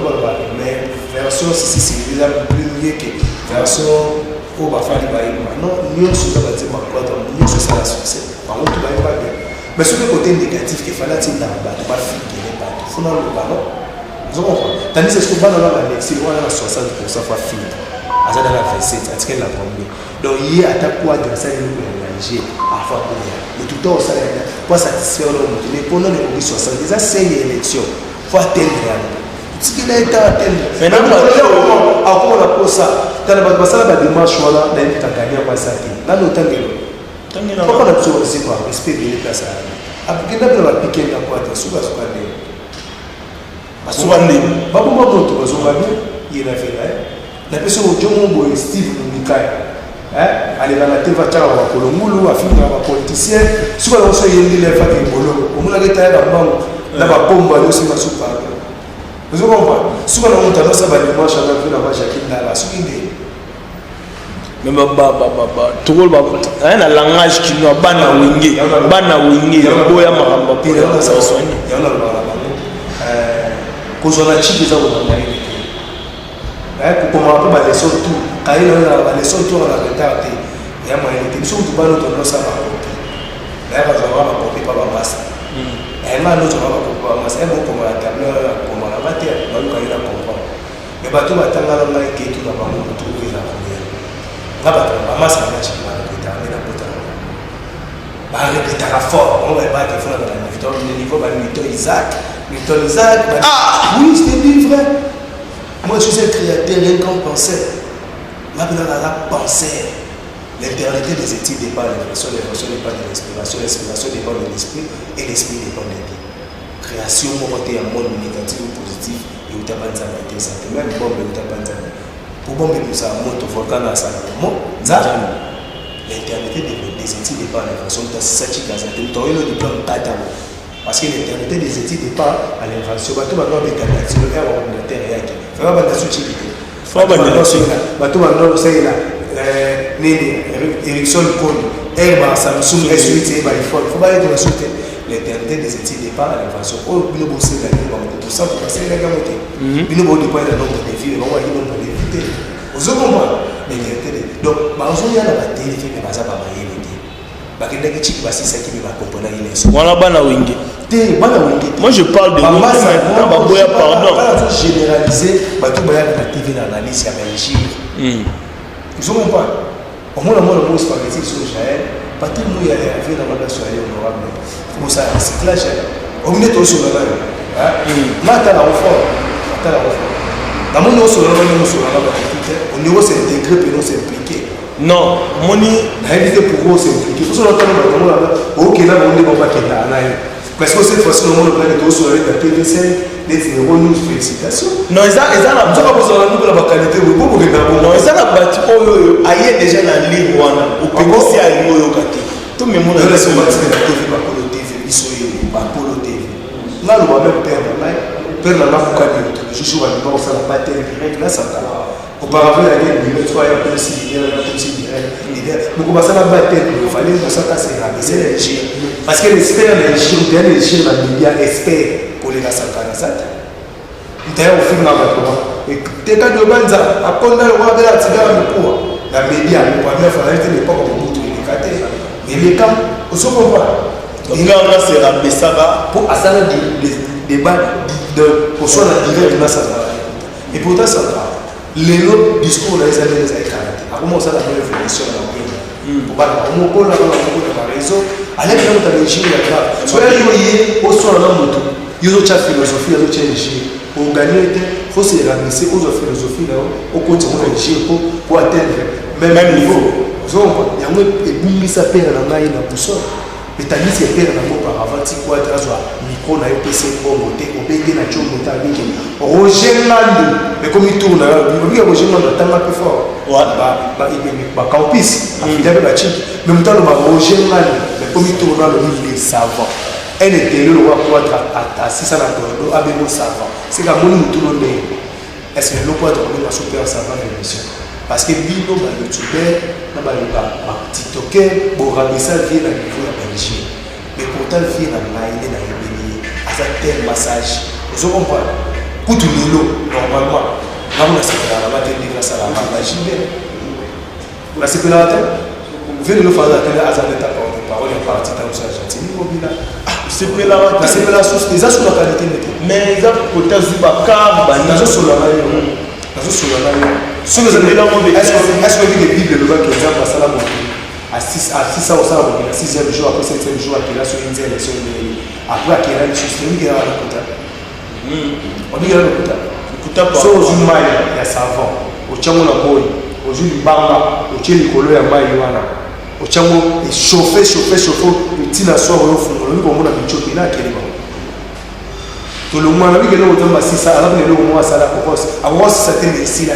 mais version si c'est déjà plus mieux que version au bafali baïma non mieux sur ça va dire quoi mieux sur ça la succès par contre tu vas pas bien mais sur le côté négatif qu'il fallait dire dans ba pas finir pas faut dans le ballon vous comprenez tandis que ce qu'on va dans la Alexis on a 60% fois finir à ça dans la 27 à ce qu'elle la première donc il y a attaque quoi dans ça il nous mélanger à fois pour le tout temps ça pour satisfaire le monde mais pendant les 60 déjà c'est une élection faut atteindre ce qu'il a été atteindre maintenant on a pour ça dans la base ça la démarche voilà dans ta gagner pas ça là nous t'engagons pourquoi on a besoin c'est quoi respect de l'état ça après que d'abord la piquer la quoi sur la Asubande babu babu to bazongabe yena fela na peso ojomo boy Steve Mukai ale na teva cha wa kolongulu afika ba politicien suka lo so yendile fa ke bolo omuna ke taya da mbango na ba pomba lo sima supa vous comprenez suka na mutano sa ba dimanche na vina ba jakinda la sukinde mais tout le monde a un langage qui nous bana wingi boya maramba pour ça soigner kozona chiki za wona pour comment pas les leçons tout quand il a les leçons tout on a retard il y a moyen de tout tout bano to no ça va copie là va avoir copie pas basa et là nous on va pas basa et bon comme la table comme la matière donc quand il a comprendre mais bato batanga na ke tout na bango tout que ça va là ba masa na chiki na retard na pota ba répéter fort on va pas te faire dans le niveau ba Isaac ah oui je te dis vrai moi je suis un créateur rien qu'un penseur là la pensée l'éternité des études dépend de l'inspiration dépend de l'inspiration dépend de l'esprit et l'esprit dépend de Dieu création pour côté un monde négatif ou positif et où tu as pas de santé même bombe où tu as pas de santé pour bombe tout ça monte volcan à ça l'éternité des études dépend de l'inspiration de ça qui gagne tu as eu le diplôme tata parce que l'éternité des études dépend à l'invention. Bateau maintenant avec un accéléreur ordinateur et il faut pas de suite. Faut pas de suite. Bateau maintenant c'est là Nene Ericsson Code Airbus Samsung S8 et iPhone. Faut pas être de suite. L'éternité des études dépend à l'invention. Oh nous bosser là tout ça pour passer la gamme. Nous bon dépend de nombre de filles, on va dire nombre de filles. Vous comprenez l'éternité. Donc bah on y a la bataille fait que ça va varier. Moi je parle de nous maintenant, pardon. Généraliser, TV l'analyse à Belgique. Vous comprenez pas? Au moins, le mot spaghetti sur Jaël, pas tout le monde y a fait dans la soirée honorable. Pour ça, c'est clash. On est tous sur le même. Maintenant, la reforme. Dans mon nom sur le même, au niveau c'est intégré, puis non c'est impliqué. Non, moni pour vous c'est impliqué. Il faut se l'entendre dans le monde. Ok, là on est pas qui est là. Parce que cette fois-ci, on a été sur la TV5, les news, félicitations. Non, ils ont la qualité, vous pouvez non, ils ont la bâti, oh, aïe déjà dans l'île, au pays, c'est à l'île, tout le monde a dit que TV, Apollo TV, ils sont Apollo TV. Là, on va même perdre, perdre la marque, je joue à l'île, ça n'a pas été direct, là, ça va. Auparavant, il y a des fois, il y a un peu de cinéma, il y a un peu de cinéma. Donc, on va s'en battre, il fallait que ça passe à la G. Parce que l'espère, les G, dans les médias, espèrent pour les gars, ça va. D'ailleurs, au film, là, et t'es quand tu vas à Ponda, le roi de la tigare, le poids. La média, le poids, il fallait que les pauvres de l'autre, les catés. Mais les camps, on se comprend. Donc là, on a ces rabbés, ça va. Pour assaler des débats, pour soit la durée, ça va. Et pourtant, ça va. Les autres discours les années 40. Comment ça la révolution dans le pays? Pour battre on peut la réseau. Allez quand tu as les Chine là. Soit il y a au soir dans moto. Il y a d'autres philosophies, il y a d'autres Chine. Pour gagner, il faut se ramasser aux philosophies là. Au continent de Chine pour atteindre même niveau. Donc il y a un boumi ça perd la maille dans boussole. Mais t'as dit c'est perd dans mon paravent. Tu quoi tu as micro na PC pour monter au bégué na chou monter avec Roger Mando. Mais comme il tourne, il y a Roger Mando tellement plus fort. Bah campus, il y avait la chic. Même temps, Roger Mando, mais comme il tourne, il est savant. Elle était le roi pour être assis à la tour, avec le savant. C'est comme nous tout le monde. Est-ce que le roi doit être un super savant de l'émission? Parce que Bino, le youtubeur, TikToker, pour ramener ça, vient à niveau de la Belgique. Mais pourtant, il vient à Maïné, à Yébéni, à sa tel massage. Vous comprenez? Pour tout le monde, normalement, là, on a ce qu'on a dit grâce à la magie. On a ce qu'on a dit. Vous venez nous faire la télé à Zaneta par des paroles et parties dans le Argentine. C'est pas la c'est pas la source, les a sur la qualité. Mais ils ont peut-être Zubaka, Bani, sur la maille. Sur les années, est-ce que vous avez Bible, le bac qui est à Salam à 6 ans, au 6e jour, après 7e jour, qui est là sur une élection, après qui est là, il y a le quota. On dit le quota. So, aux humains, il y a savant, au Tchango la boy, aux humains, au Tchélicolo, il y a Maïwana, au Tchango, et chauffer, le petit nassau, au fond, le moment où on a mis Tchopi là, qui est là. Tout le monde a vu que l'on a dit ça, alors que l'on a dit ça, alors que c'était ici là.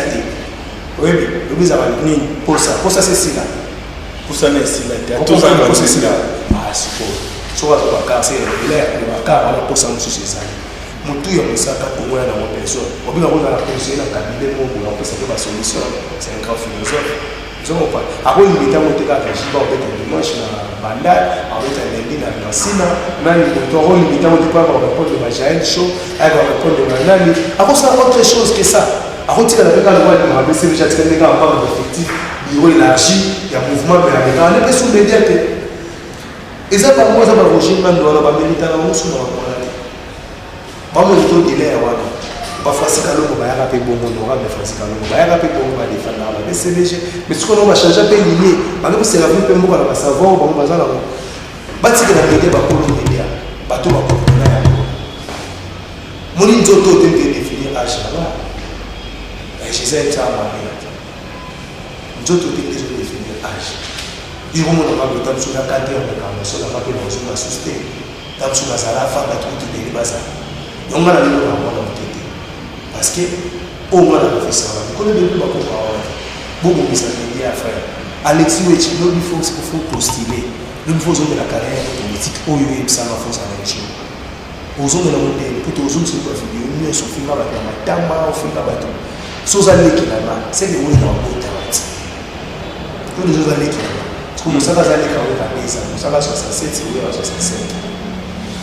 Oui, mais ça va venir pour ça c'est ici là. Pour ça, c'est ici là. Tout ça, c'est ici là. Ah, c'est pour ça. C'est l'air, le car, pour ça, c'est ça. Mon tout, il y a ça pour moi dans mon personne. On peut avoir la personne dans le cabinet, on peut ça peut pas solution. C'est un grand philosophe. Après, il était monté à la Jiba, on était dimanche à Bandai, on était à Lengi à Nassina, mais il était monté à la réponse de Majaël Show, avec la réponse de Manani. Après, c'est autre chose que ça. Après, il y a le gars de la BC, déjà, il y a des gars en effectif, bureau élargi, il y a un mouvement, mais il y a des sous médias. Et ça, par moi, ça va roger, man, dans la militaire, on se voit. On va me dire, Francis Kalongo va y avoir bon on aura mais Francis Kalongo va y avoir bon va défendre la BCBG mais ce qu'on va changer pas lié parce que c'est la vie peu moi va savoir on va là bati que la média va pour les médias bateau va pour là mon inzoto te définir âge là et je sais ça va bien inzoto te définir âge il remonte à la table sur la cadre de la sur la rappel dans une société table sur la sala femme tout des bases on va la vivre dans la parce que au moins la professeur on connaît depuis beaucoup de paroles beaucoup de ça médias frère Alexis Wechi il faut postuler il faut de la carrière politique au lieu de ça la force à l'élection aux hommes de la montagne pour aux hommes se peuvent faire mieux sur film avec la matama au film avec tout sans aller qui là c'est les oui dans le terrain tous les autres années qui là comme ça va aller quand même à ça ça va 67 c'est oui à 65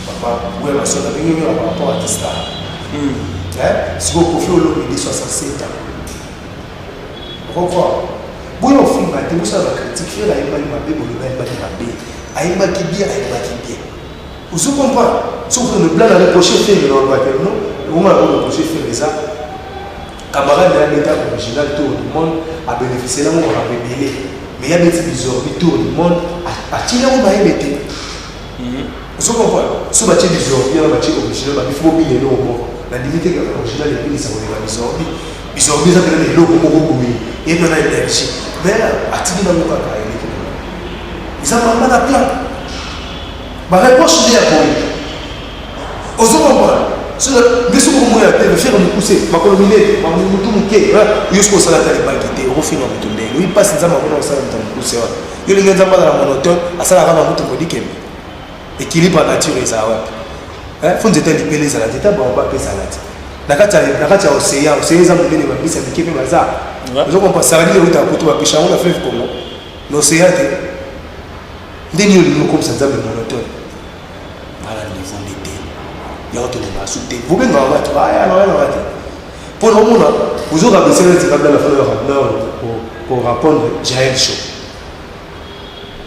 papa ouais ma soeur avec lui par rapport à ça si vous pouvez au de 67 ans. Vous voyez, vous avez fait un film, vous avez critiqué la Imba Mabé, vous avez Mabé. Aïma qui bien, Aïma qui bien. Vous comprenez? Sauf que le plan a reproché fait le roi non? Le moment où reproché fait les arts. Camarade de l'État original, tout le monde a bénéficié là, on a rébellé. Mais il y a des bizarres, tout le monde a tiré au maïs été. Vous comprenez? Ce bâti bizarre, il y a un bâti original, il faut bien le mot. La limite est originale et puis ça va être bizorbi. Bizorbi, ça peut être l'eau pour beaucoup et puis on a l'énergie. Mais à tirer dans le cas, ils ont pas la plan. Ma réponse est à quoi? Ozo comprendre. Mais ce que vous voyez, le faire me pousser, ma colonie, ma moutoumouké, jusqu'au salaire de la qualité, au final, il passe les amours au salaire de la pousser. Il y a des amours dans la monotone, à ça la rame à moutoumouké. Équilibre nature et ça, ouais. Faut nous éteindre les pélés à la tête, on va payer salade. Nakati ya océan za mbele ba bisa mikepe baza. Nous on passe à l'île où ta kutu ba pisha on a fait comment. L'océan était ndeni yo comme ça za monotone. Voilà le niveau d'été. Il y a autre de sauter. Vous venez dans la voiture, pour le moment, vous aurez baissé les étapes de la fleur pour répondre Jaël Show.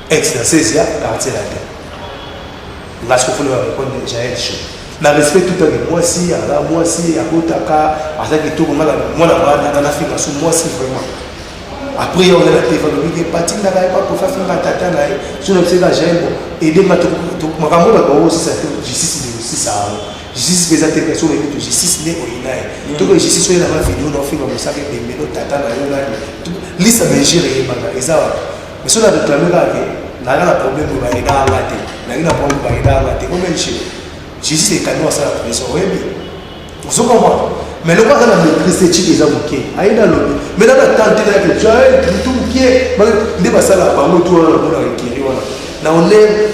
Ex la 16e, quartier la terre. Là, ce qu'il faut répondre Jaël Show. La respect tout à l'heure, moi aussi, à Kotaka, à Zaki Togo, moi, la fille, moi aussi, vraiment. Après, on a la téléphone, on dit que Patine n'a pas pour faire un tata, je ne sais pas, j'aime aider ma maman, aussi, ça fait justice, ça. Justice présenté personne et tout justice né au inaï tout que justice soit dans la vidéo non film comme ça que des mélos tata na yo na liste de gérer bana ezaba mais cela réclamer là que n'a pas problème de baïda raté n'a pas problème de baïda raté comme une chose justice est cadeau ça la pression oui vous comprenez mais le pas dans la maîtrise éthique des avocats aïda lobby mais dans la tente là que tu as tout qui est mais pas ça là pas moi tout on a requérir là on est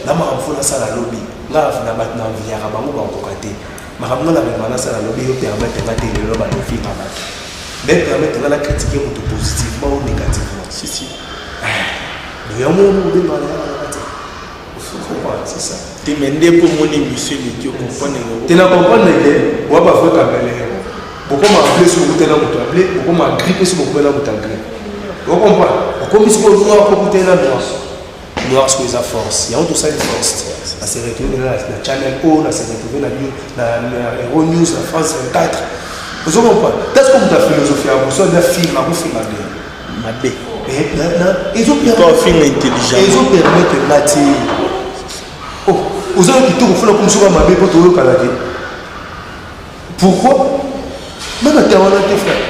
là ma faut ça la lobby là na batna via rabango ba kokate makambo na bana ça la lobby yo permettre ngate le loba de film ba mais permettre la critiquer ou positivement ou négativement si mais yo mo be mala c'est ça te mende pour mon émission de Dieu comprendre tu na comprendre que wa ba faut kabele beaucoup m'a appelé sur côté na moto appelé beaucoup m'a grippé sur beaucoup na moto grippé vous comprenez comme si on noir pour côté na noir sur les force il y a tout ça une force à se retrouver dans la channel O, à se retrouver dans la Hero News, la France 24. Vous comprenez? Qu'est-ce que vous avez philosophie à vous? Soit un film, à vous film à bien. Ils ont permis intelligent. Ils ont permis de matière. Oh, vous avez plutôt fait comme ça, ma bébé pour tout le Canada. Pourquoi? Même à terre, on a été frère.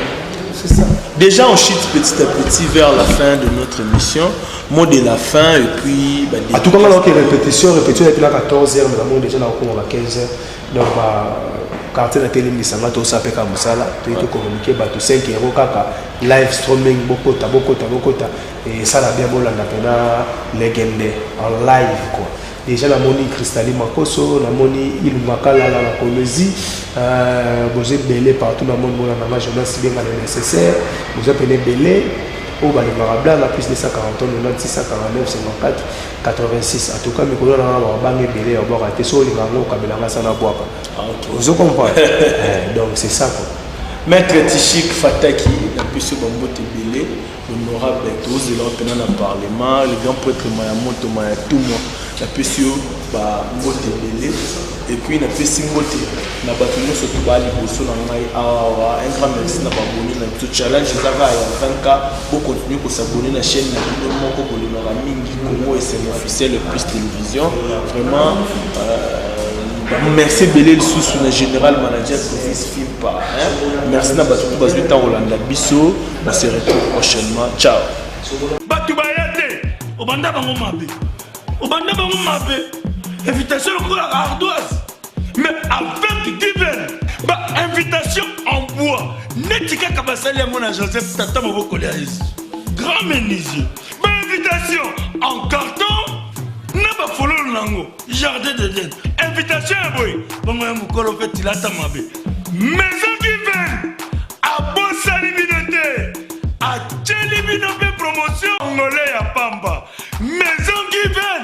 C'est ça. Déjà, on chute petit à petit vers la fin de notre émission. Mot de la fin et puis... En tout cas, on a une répétition depuis la 14h, mais on a déjà à 15h. Donc, quartier de la télé, ça va tout ça, comme ça, tu es communiqué, 5 €, live streaming, beaucoup, et ça, la bien, on a légende en live, quoi. Déjà, la moni Cristalline Makoso, la moni Ilumakala, la Colosie, vous avez belé partout dans le monde, on a jeunesse bien nécessaire, vous avez belé. Au bas de Marabla, la plus de 140 ans, 96, 149, 54, 86. En tout cas, mais quand on a un belé, on va rater sur les grands Kabelanga Sanaboa. Vous comprenez? Donc, c'est ça. Maître Tichik Fataki, la puce Bambote Belé, l'honorable tous les gens qui ont parlement, le grand prêtre Mayamoto Mayatumo, la puce Bambote Belé, et puis la puce Mote, la bâtiment sur tout bas, les bossos, un grand merci à Baboni, tout challenge, ils avaient à 20K, pour continuer pour s'abonner à la chaîne, pour Congo et c'est officiel, le plus télévision, vraiment. Merci Belé le sous le général manager de film pas. Merci na batu bazu ta Rolanda Bisso. On se retrouve prochainement. Ciao. Batu bayate. Obanda bango mabe. Obanda bango mabe. Invitation pour ardoise. Mais avec divers. Bah invitation en bois. Netika kabasali à mon Joseph Tata Moboko Léaïs. Grand menuisier. Bah invitation en carton. N'a follow nango jardin d'Éden invitation à boy bon moi mukolo fait il attend mabe maison qui vient à bossa limité à Tchelibinobe promotion ngolé à Pamba maison qui vient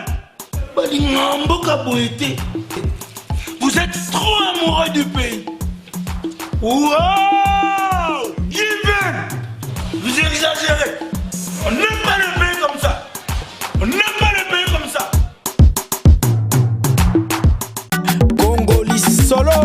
bali ngambo kaboité vous êtes trop amoureux du pays wow Given vous exagérez on n'aime pas le pays comme ça on n'aime pas le pays comme ça Solo